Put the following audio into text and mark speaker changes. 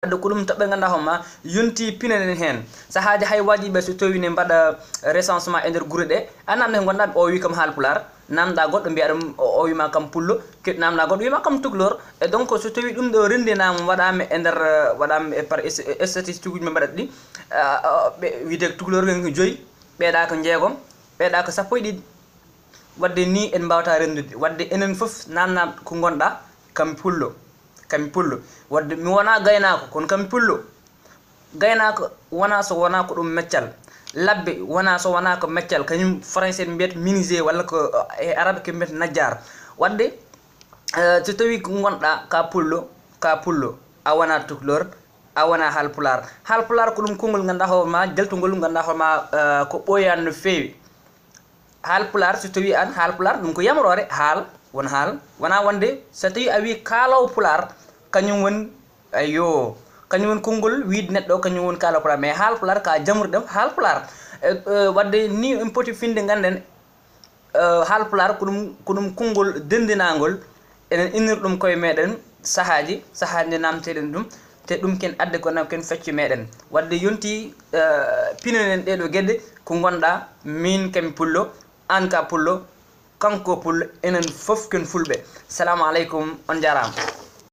Speaker 1: wadde ko ɗum toɓɓe ganduɗa homma yonti pinanen hen sahaji hay wajiɓe so tawi ne mbaɗa recensement e nder guure ɗe a namde ko gonɗa o wi kam haalpular namda goɗɗo mbiya ɗum o wima kam pullo namda goɗɗo wima kam tuglor e donc so tawi ɗum ɗo rendinama waɗama e nder waɗama par statistique uji ɓe mbaɗat ɗi ɓe wiide tuglor ko 5 ɓeeɗa ko 6 ɓeeɗa ko 11 wadde ni en mbawata rendude wadde enen foof namna ko gonɗa kam pullo wadde mi wona gaynako kono kam pullo gaynako wona so wona ko ɗum meccal labbe wona so wona ko meccal kañum français mbiyata menuisier walla ko e arabe ke mbiyata najjar wadde so tawi ko gonɗa ka pullo a wona tukulor a wona halpular ko ɗum konngol ganduɗa hoorema jaltugol ganduɗa hoorema ko ɓoyan no fewi halpular so tawi an halpular ɗum ko yamirore haal won haal wona wonde so tawi a wi kalaw pular kañum woni ayo kañum woni konngol wiide neɗɗo kañum woni kalaw pular mais halpular ka jamruɗe halpular wadde ni en poti finde ganden halpular ko ɗum konngol dendinagol enen innir ɗum koye meɗen sahaji nde namteɗen ɗum te ɗum ken adde ko ken fecce meɗen wadde yonti pinanen ɗeɗo gueɗe ko gonɗa min kemi pullo an ka pullo kanko pullo enen foof ken fulɓe. Assalamu aleykum, on jarama.